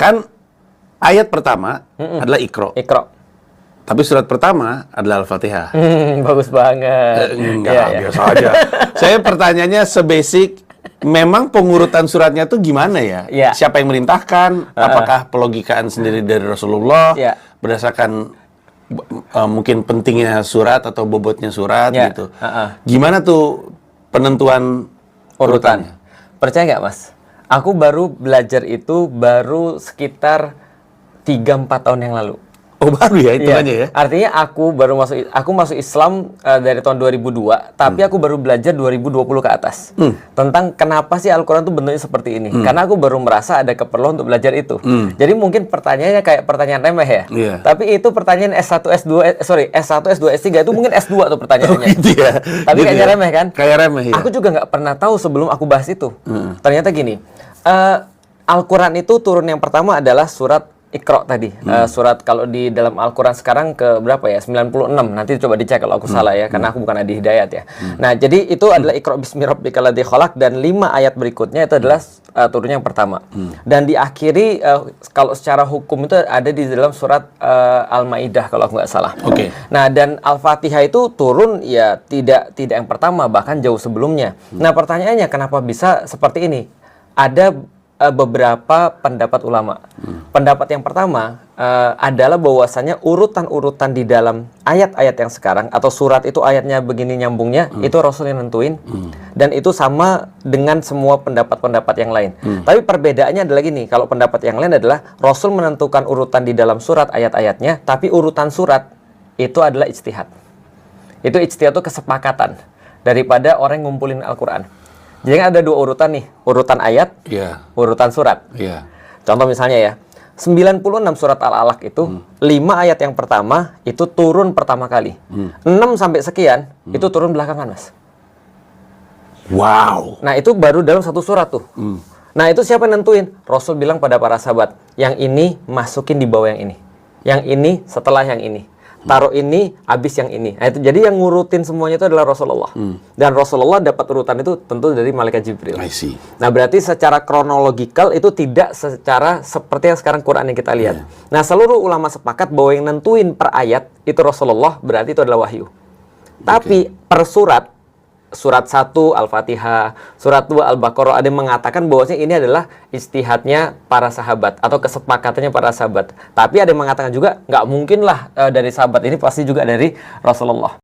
Kan ayat pertama adalah Iqra. Iqra. Tapi surat pertama adalah Al-Fatihah. Bagus banget. Enggak, biasa aja. Saya pertanyaannya sebasic, memang pengurutan suratnya tuh gimana ya? Iya. Siapa yang merintahkan? Apakah pelogikaan sendiri dari Rasulullah? Iya. Berdasarkan mungkin pentingnya surat atau bobotnya surat Iya. gitu. Gimana tuh penentuan urutannya? Percaya nggak, Mas? Aku baru belajar itu baru sekitar 3-4 tahun yang lalu. Oh, baru ya hitungannya ya? Artinya aku masuk Islam dari tahun 2002, tapi aku baru belajar 2020 ke atas. Tentang kenapa sih Al-Qur'an itu bentuknya seperti ini. Karena aku baru merasa ada keperluan untuk belajar itu. Jadi mungkin pertanyaannya kayak pertanyaan remeh ya. Iya. Tapi itu pertanyaan S1, S2, S1, S2, S3 itu mungkin S2 tuh pertanyaannya. Gitu ya. Tapi Gitu kayaknya ya? remeh kan? Kayak remeh ya. Aku juga nggak pernah tahu sebelum aku bahas itu. Ternyata gini, Al-Quran itu turun yang pertama adalah surat Iqra tadi. Surat kalau di dalam Al-Quran sekarang ke berapa ya? 96. Nanti coba dicek kalau aku salah ya, karena aku bukan Adi Hidayat ya. Nah, jadi itu adalah Iqra bismi rabbikal ladzi khalaq, dan 5 ayat berikutnya itu adalah turun yang pertama. Dan diakhiri kalau secara hukum itu ada di dalam surat Al-Maidah kalau aku nggak salah. Oke. Nah, dan Al-Fatihah itu turun ya tidak yang pertama, bahkan jauh sebelumnya. Nah, pertanyaannya kenapa bisa seperti ini? Ada beberapa pendapat ulama. Pendapat yang pertama adalah bahwasanya urutan-urutan di dalam ayat-ayat yang sekarang atau surat itu ayatnya begini nyambungnya, itu Rasul yang nentuin. Dan itu sama dengan semua pendapat-pendapat yang lain. Tapi perbedaannya adalah gini, kalau pendapat yang lain adalah Rasul menentukan urutan di dalam surat ayat-ayatnya, tapi urutan surat itu adalah ijtihad. Itu ijtihad itu kesepakatan daripada orang yang ngumpulin Al-Quran. Jadi kan ada 2 urutan nih, urutan ayat, urutan surat. Contoh misalnya ya, 96 surat Al-Alaq itu, 5 ayat yang pertama itu turun pertama kali. 6 sampai sekian, itu turun belakangan, Mas. Wow. Nah, itu baru dalam satu surat tuh. Nah, itu siapa yang nentuin? Rasul bilang pada para sahabat, yang ini masukin di bawah yang ini. Yang ini setelah yang ini. Taruh ini, habis yang ini. Nah, itu jadi yang ngurutin semuanya itu adalah Rasulullah. Dan Rasulullah dapat urutan itu tentu dari malaikat Jibril. I see. Nah, berarti secara kronologikal itu tidak secara seperti yang sekarang Quran yang kita lihat. Nah, seluruh ulama sepakat bahwa yang nentuin per ayat itu Rasulullah, berarti itu adalah wahyu. Tapi per surat 1 Al-Fatihah, surat 2 Al-Baqarah ada yang mengatakan bahwasanya ini adalah ijtihadnya para sahabat atau kesepakatannya para sahabat. Tapi ada yang mengatakan juga nggak mungkin lah dari sahabat ini, pasti juga dari Rasulullah.